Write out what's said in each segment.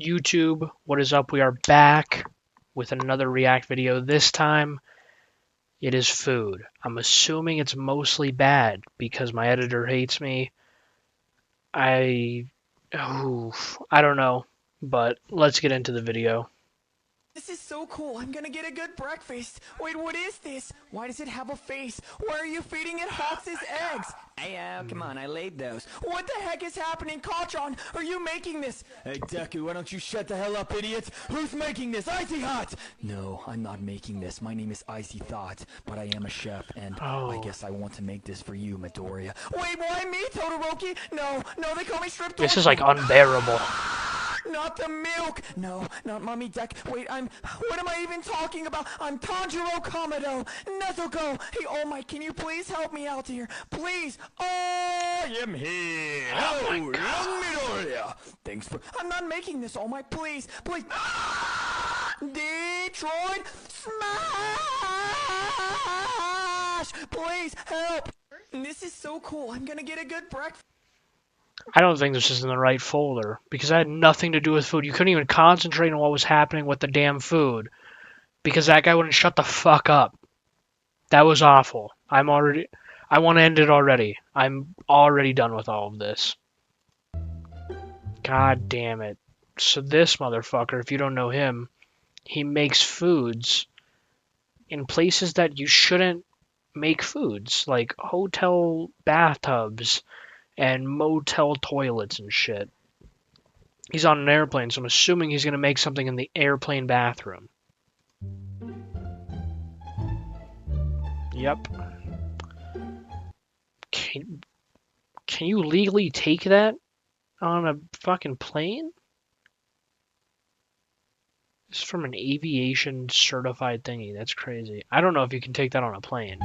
YouTube, what is up? We are back with another React video. This time, it is food. I'm assuming it's mostly bad because my editor hates me. I don't know, but let's get into the video. This is so cool. I'm gonna get a good breakfast. Wait, what is this? Why does it have a face? Why are you feeding it Hawks' eggs? Hey, come on, I laid those. What the heck is happening? Katron, are you making this? Hey, Deku, why don't you shut the hell up, idiot? Who's making this? Icy Hot! No, I'm not making this. My name is Icy Thought, but I am a chef, and I guess I want to make this for you, Midoriya. Wait, why me, Todoroki? No, they call me Strip This is like unbearable. Not the milk! No, not Mommy Deck. Wait, what am I even talking about? I'm Tanjiro Kamado! Nezuko! Hey, All Might, can you please help me out here? Please! I am here! Oh young Midoriya! Thanks for... I'm not making this, All Might, please! Please! Detroit Smash! Please, help! This is so cool. I'm gonna get a good breakfast. I don't think this is in the right folder because I had nothing to do with food. You couldn't even concentrate on what was happening with the damn food because that guy wouldn't shut the fuck up. That was awful. I want to end it already. I'm already done with all of this. God damn it. So this motherfucker, if you don't know him, he makes foods in places that you shouldn't make foods, like hotel bathtubs and motel toilets and shit. He's on an airplane, so I'm assuming he's going to make something in the airplane bathroom. Yep. Can you legally take that on a fucking plane? This is from an aviation certified thingy. That's crazy. I don't know if you can take that on a plane.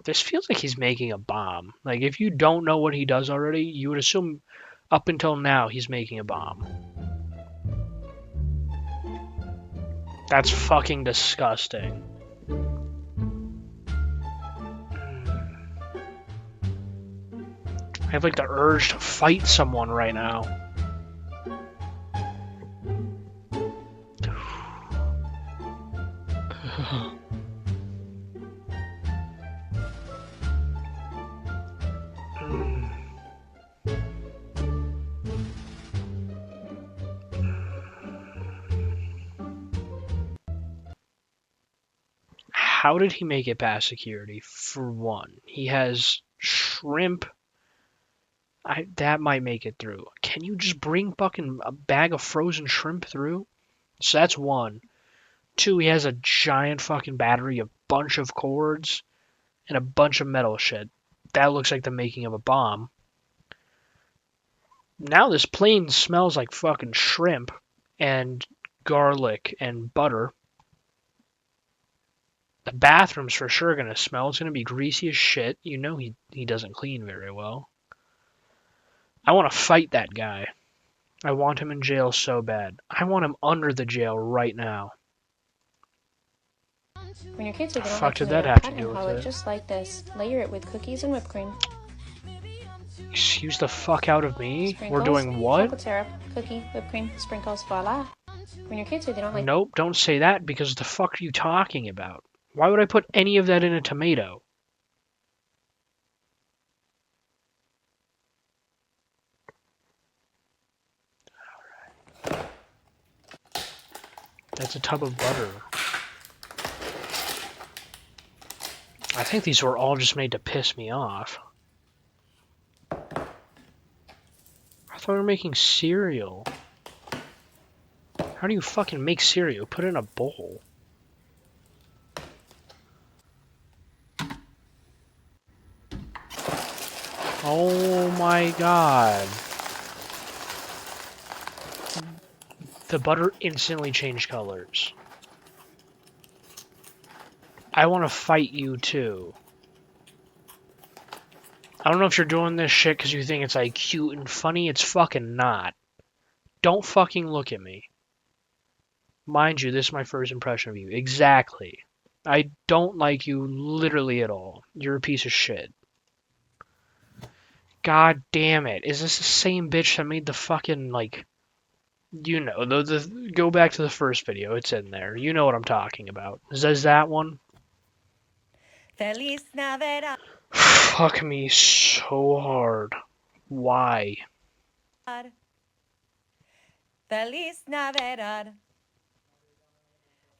This feels like he's making a bomb. Like, if you don't know what he does already, you would assume up until now he's making a bomb. That's fucking disgusting. I have like the urge to fight someone right now. How did he make it past security? For one, he has shrimp. That might make it through. Can you just bring fucking a bag of frozen shrimp through? So that's one. Two, he has a giant fucking battery, a bunch of cords, and a bunch of metal shit. That looks like the making of a bomb. Now this plane smells like fucking shrimp and garlic and butter. The bathroom's for sure gonna smell. It's gonna be greasy as shit. You know he doesn't clean very well. I want to fight that guy. I want him in jail so bad. I want him under the jail right now. When your kids are The little, fuck to did make that a have to pattern do with hollow it? just like this. Layer it with cookies and whipped cream. Excuse the fuck out of me? Sprinkles, We're doing what? chocolate syrup, cookie, whipped cream, sprinkles, voila. When your kids are, they don't like. Nope, don't say that because the fuck are you talking about? Why would I put any of that in a tomato? Alright. That's a tub of butter. I think these were all just made to piss me off. I thought we were making cereal. How do you fucking make cereal? Put it in a bowl. Oh my god. The butter instantly changed colors. I want to fight you too. I don't know if you're doing this shit because you think it's like cute and funny. It's fucking not. Don't fucking look at me. Mind you, this is my first impression of you. Exactly. I don't like you literally at all. You're a piece of shit. God damn it. Is this the same bitch that made the fucking, like, you know, go back to the first video. It's in there. You know what I'm talking about. Is that one? Feliz Navidad. Fuck me so hard. Why? Feliz Navidad.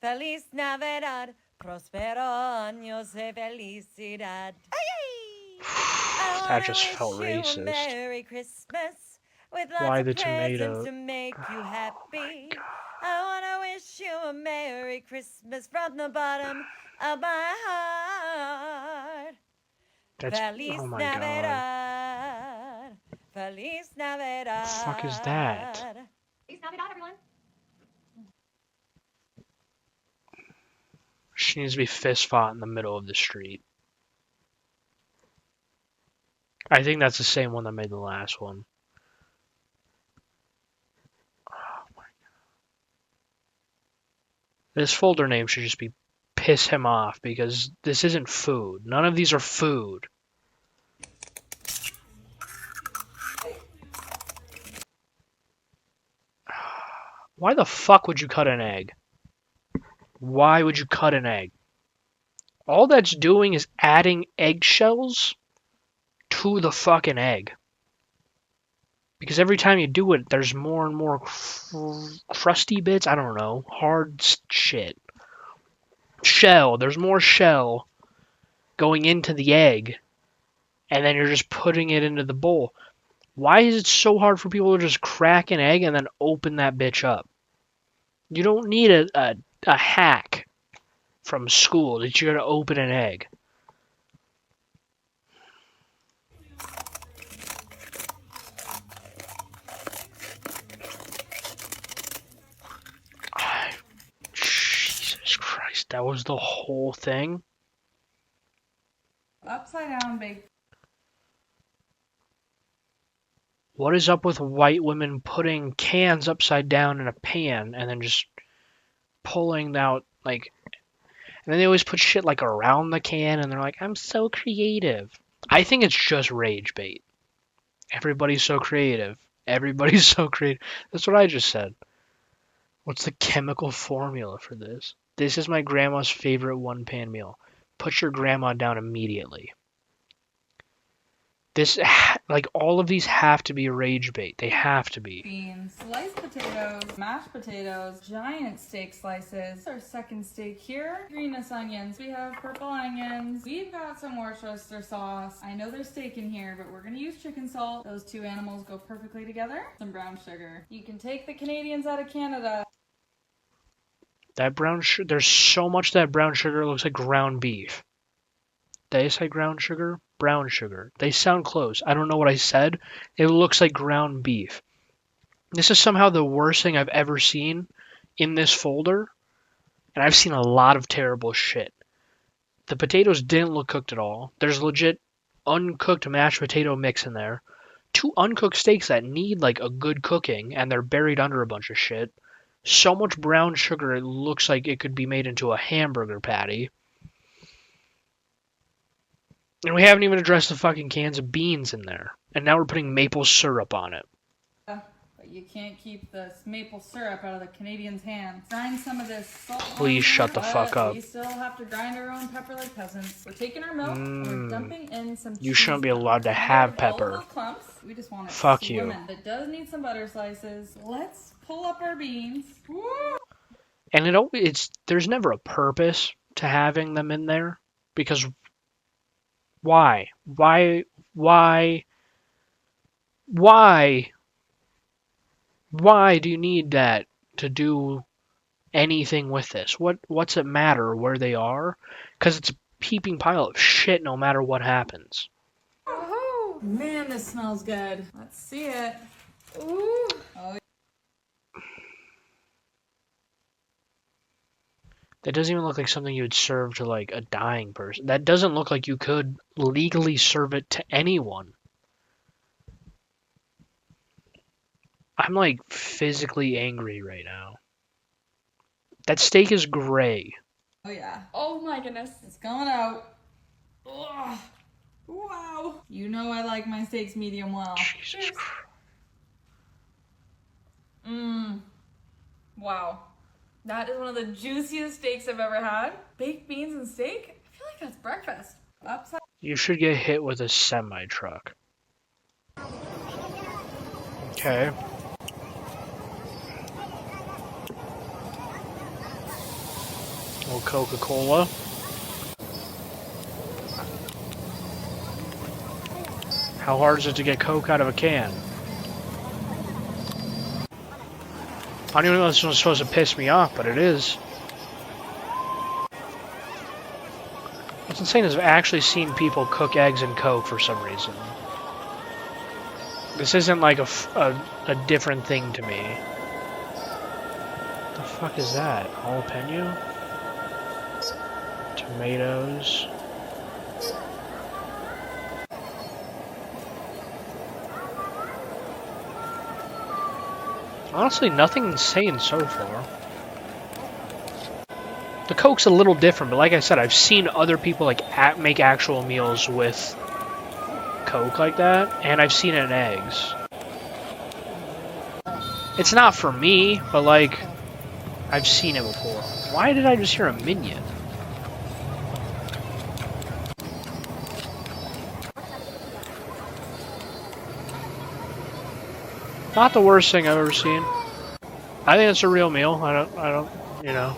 Feliz Navidad. Prospero años de felicidad. That just felt wish you a racist. Merry Christmas with lots Why of the presents tomato? to make you Oh my happy. god. I wanna wish you a Merry Christmas from the bottom of my heart. That's, Feliz oh my god. Navidad. Feliz Navidad. The fuck is that? Feliz Navidad, everyone. She needs to be fist fought in the middle of the street. I think that's the same one that made the last one. Oh my. This folder name should just be piss him off because this isn't food. None of these are food. Why the fuck would you cut an egg? Why would you cut an egg? All that's doing is adding eggshells to the fucking egg. Because every time you do it, there's more and more crusty bits. I don't know. Hard shit. Shell. There's more shell going into the egg. And then you're just putting it into the bowl. Why is it so hard for people to just crack an egg and then open that bitch up? You don't need a hack from school that you're going to open an egg. Jesus Christ, that was the whole thing? Upside down baked. What is up with white women putting cans upside down in a pan and then just pulling out, like, and then they always put shit, like, around the can and they're like, I'm so creative. I think it's just rage bait. Everybody's so creative. Everybody's so creative. That's what I just said. What's the chemical formula for this? This is my grandma's favorite one-pan meal. Put your grandma down immediately. This, like, all of these have to be rage bait. They have to be. Beans, sliced potatoes, mashed potatoes, giant steak slices. Our second steak here. Greenness onions. We have purple onions. We've got some Worcester sauce. I know there's steak in here, but we're gonna use chicken salt. Those two animals go perfectly together. Some brown sugar. You can take the Canadians out of Canada. That brown sugar, there's so much that brown sugar looks like ground beef. Did I say ground sugar? Brown sugar. They sound close. I don't know what I said. It looks like ground beef. This is somehow the worst thing I've ever seen in this folder. And I've seen a lot of terrible shit. The potatoes didn't look cooked at all. There's legit uncooked mashed potato mix in there. 2 uncooked steaks that need like a good cooking and they're buried under a bunch of shit. So much brown sugar it looks like it could be made into a hamburger patty. And we haven't even addressed the fucking cans of beans in there. And now we're putting maple syrup on it. But you can't keep this maple syrup out of the Canadians' hands. Grind some of this salt. Please shut the fuck up. We still have to grind our own pepper like peasants. We're taking our milk and we're dumping in some You cheese. shouldn't be allowed to have All of pepper. those clumps, we just want it Fuck you. swimming. It does need some butter slices. Let's pull up our beans. Woo! And there's never a purpose to having them in there. Because why? Why do you need that to do anything with this? What's it matter where they are? Because it's a heaping pile of shit no matter what happens. Oh, man, this smells good. Let's see it. Ooh. Oh. That doesn't even look like something you would serve to like a dying person. That doesn't look like you could legally serve it to anyone. I'm like physically angry right now. That steak is gray. Oh yeah. Oh my goodness. It's going out. Ugh. Wow. You know I like my steaks medium well. Jesus Christ. Mmm. Wow. That is one of the juiciest steaks I've ever had. Baked beans and steak? I feel like that's breakfast. Upside. You should get hit with a semi-truck. Okay. Little Coca-Cola. How hard is it to get Coke out of a can? I don't even know if this one's supposed to piss me off, but it is. What's insane is I've actually seen people cook eggs in Coke for some reason. This isn't like a different thing to me. What the fuck is that? Jalapeno? Tomatoes? Honestly, nothing insane so far. The Coke's a little different, but like I said, I've seen other people like make actual meals with Coke like that, and I've seen it in eggs. It's not for me, but like, I've seen it before. Why did I just hear a minion? Not the worst thing I've ever seen. I think it's a real meal. I don't, you know.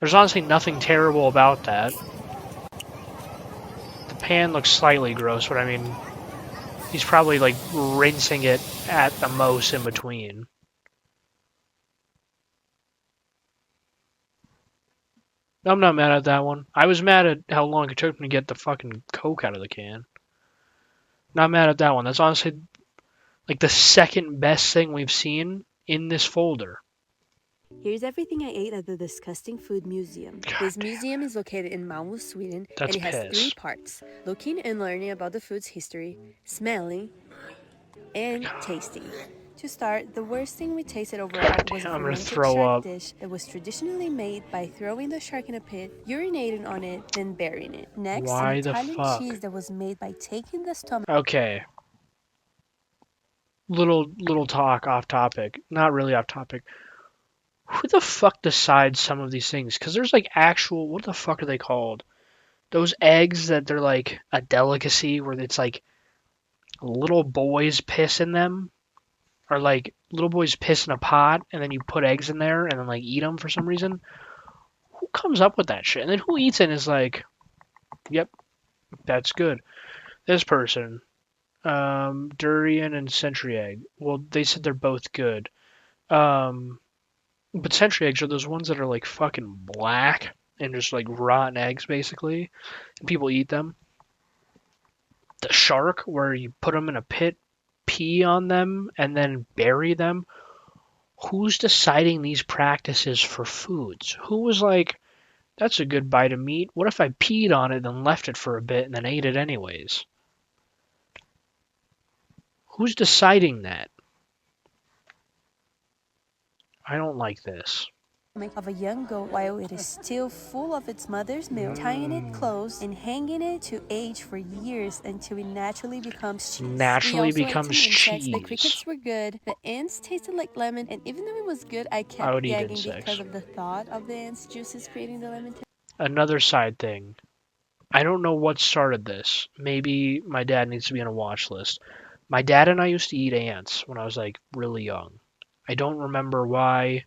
There's honestly nothing terrible about that. The pan looks slightly gross, but I mean, he's probably like rinsing it at the most in between. I'm not mad at that one. I was mad at how long it took me to get the fucking Coke out of the can. Not mad at that one. That's honestly like the second best thing we've seen in this folder. Here's everything I ate at the Disgusting Food Museum. This museum is located in Malmö, Sweden, That's and it has piss. 3 parts: looking and learning about the food's history, smelling, and tasting. To start, the worst thing we tasted overall was a I'm gonna fermented throw shark up. dish that was traditionally made by throwing the shark in a pit, urinating on it, then burying it. Next, Why an the Italian fuck? cheese that was made by taking the stomach. Okay. Little talk off topic. Not really off topic. Who the fuck decides some of these things? Because there's like actual, what the fuck are they called? Those eggs that they're like a delicacy where it's like little boys piss in them. Or like little boys piss in a pot and then you put eggs in there and then like eat them for some reason. Who comes up with that shit? And then who eats it and is like, yep, that's good. This person. Durian and century egg. Well, they said they're both good. But century eggs are those ones that are like fucking black and just like rotten eggs basically. And people eat them. The shark, where you put them in a pit, pee on them, and then bury them. Who's deciding these practices for foods? Who was like, that's a good bite of meat. What if I peed on it and left it for a bit and then ate it anyways? Who's deciding that? I don't like this. Of a young goat while it is still full of its mother's milk, tying it close and hanging it to age for years until it naturally becomes cheese. Naturally We also ate becomes some insects. cheese. The crickets were good. The ants tasted like lemon, and even though it was good, I I kept would eat gagging insects. because of the thought of the ants' juices creating the lemon taste. Another side thing. I don't know what started this. Maybe my dad needs to be on a watch list. My dad and I used to eat ants when I was like really young. I don't remember why.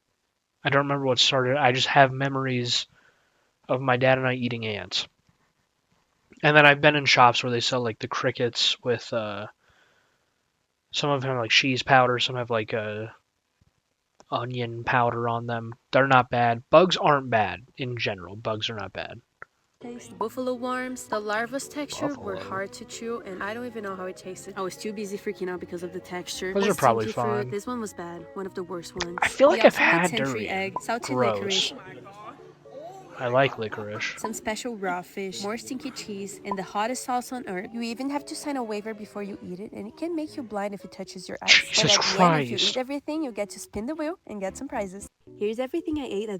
I don't remember what started. I just have memories of my dad and I eating ants. And then I've been in shops where they sell like the crickets with some of them have like cheese powder, some have like onion powder on them. They're not bad. Bugs aren't bad in general. Bugs are not bad. Buffalo worms, the larva's texture were Buffalo. hard to chew, and I don't even know how it tasted. I was too busy freaking out because of the texture. Those are The probably stinky fruit, fine. this one was bad, one of the worst ones. I feel like We I've also ate had century durian. egg, salty Gross. licorice, I like licorice. some special raw fish, more stinky cheese, and the hottest sauce on earth. You even have to sign a waiver before you eat it, and it can make you blind if it touches your eyes. Jesus But at the end, if you Christ. eat everything, you get to spin the wheel and get some prizes. Here's everything I ate at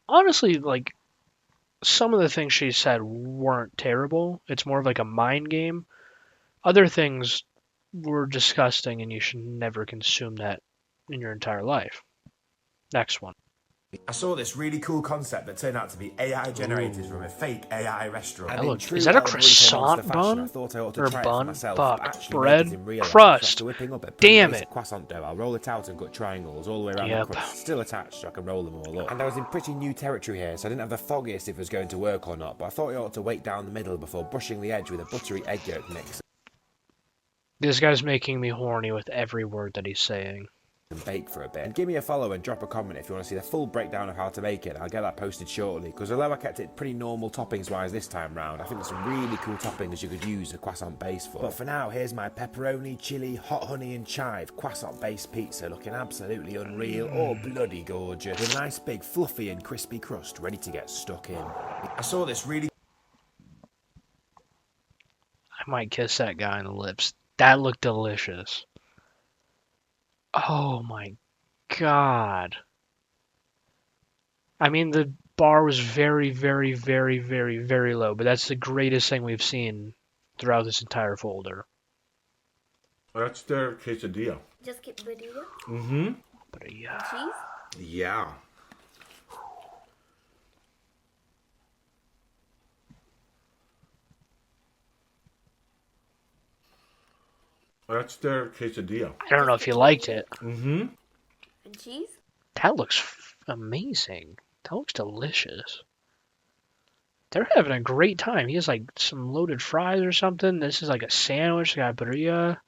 Honestly, like, some of the things she said weren't terrible. It's more of like a mind game. Other things were disgusting, and you should never consume that in your entire life. Next one. I saw this really cool concept that turned out to be AI generated from a fake AI restaurant. And in Is true that a LW monster croissant fashion, I bun? thought I ought to Or try it for bun? myself, Fuck. but actually make Bread? it in real life. So Crust. after whipping up a pretty Damn basic it. croissant dough, I'll roll it out and cut triangles all the way around Yep. the crust, still attached so I can roll them all up. And I was in pretty new territory here, so I didn't have the foggiest if it was going to work or not, but I thought I ought to wait down the middle before brushing the edge with a buttery egg yolk mix. This guy's making me horny with every word that he's saying. And bake for a bit. And give me a follow and drop a comment if you want to see the full breakdown of how to make it. I'll get that posted shortly, because although I kept it pretty normal toppings wise this time round, I think there's some really cool toppings you could use a croissant base for. But for now, here's my pepperoni, chili, hot honey and chive croissant based pizza, looking absolutely unreal or bloody gorgeous, with a nice big fluffy and crispy crust ready to get stuck in. I saw this really... I might kiss that guy on the lips. That looked delicious. Oh my god. I mean, the bar was very, very, very, very, very low, but that's the greatest thing we've seen throughout this entire folder. That's their quesadilla. Just keep bodega. Mm-hmm. But yeah. Cheese? Yeah. That's their quesadilla. I don't know if you liked it. Mm-hmm. And cheese? That looks amazing. That looks delicious. They're having a great time. He has like some loaded fries or something. This is like a sandwich. They got birria.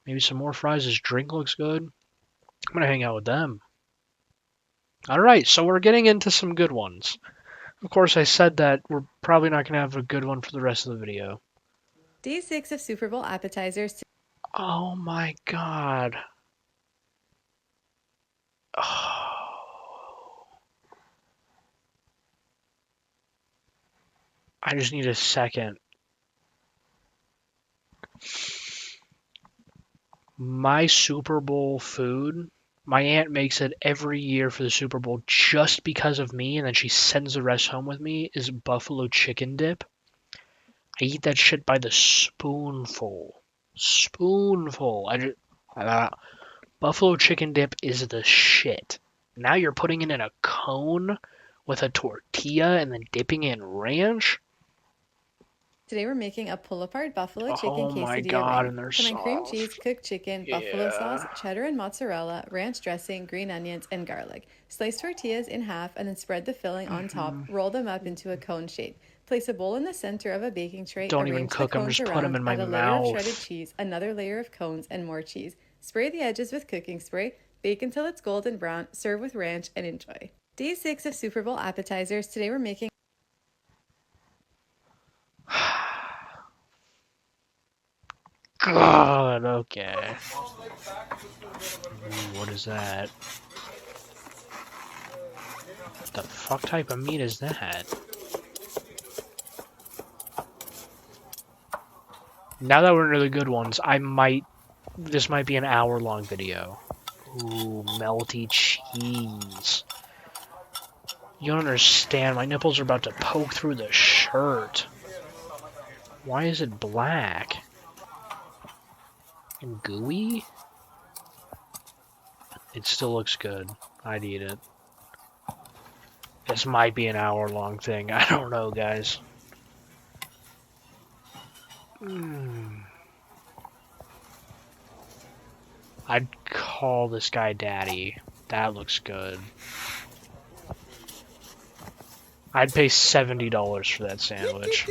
Maybe some more fries. His drink looks good. I'm going to hang out with them. Alright, so we're getting into some good ones. Of course, I said that we're probably not going to have a good one for the rest of the video. Day 6 of Super Bowl appetizers. Oh my god. Oh. I just need a second. My Super Bowl food, my aunt makes it every year for the Super Bowl just because of me, and then she sends the rest home with me, is buffalo chicken dip. I eat that shit by the spoonful. Buffalo chicken dip is the shit. Now you're putting it in a cone with a tortilla and then dipping it in ranch. Today we're making a pull-apart buffalo chicken quesadilla. Oh my god, wing. and they're Come on, cream soft. cheese, cooked chicken, buffalo sauce, cheddar and mozzarella, ranch dressing, green onions, and garlic. Slice tortillas in half and then spread the filling on top. Roll them up into a cone shape. Place a bowl in the center of a baking tray. Don't even arrange the cook 'em, cones just put around, 'em in my add a mouth. layer of shredded cheese, another layer of cones, and more cheese. Spray the edges with cooking spray. Bake until it's golden brown. Serve with ranch and enjoy. Day 6 of Super Bowl appetizers. Today we're making... God, okay. Ooh, what is that? What the fuck type of meat is that? Now that we're into the good ones, this might be an hour-long video. Ooh, melty cheese. You don't understand, my nipples are about to poke through the shirt. Why is it black? And gooey? It still looks good. I'd eat it. This might be an hour-long thing. I don't know, guys. I'd call this guy daddy. That looks good. I'd pay $70 for that sandwich.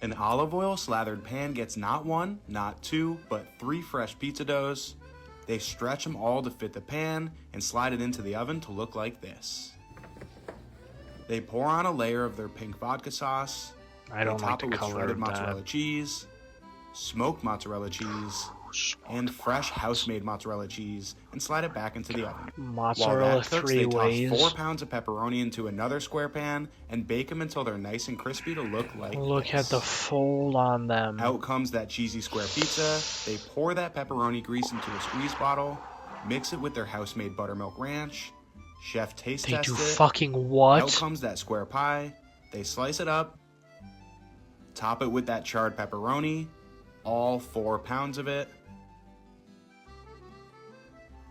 An olive oil slathered pan gets not one, not two, but 3 fresh pizza doughs. They stretch them all to fit the pan and slide it into the oven to look like this. They pour on a layer of their pink vodka sauce. I don't like the They top it with color shredded of mozzarella that. cheese, smoked mozzarella cheese, and fresh house-made mozzarella cheese, and slide it back into the oven. Mozzarella While that cooks, 3 they ways. toss 4 pounds of pepperoni into another square pan and bake them until they're nice and crispy to look like Look this. at the fold on them. Out comes that cheesy square pizza. They pour that pepperoni grease into a squeeze bottle, Mix it with their house-made buttermilk ranch. Chef taste They test do it. fucking Out what? comes that square pie. They slice it up. Top it with that charred pepperoni. All 4 pounds of it.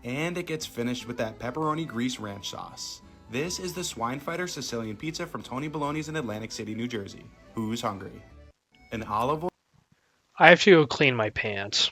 And it gets finished with that pepperoni grease ranch sauce. This is the Swinefighter Sicilian pizza from Tony Baloney's in Atlantic City, New Jersey. Who's hungry? An olive oil. I have to go clean my pants.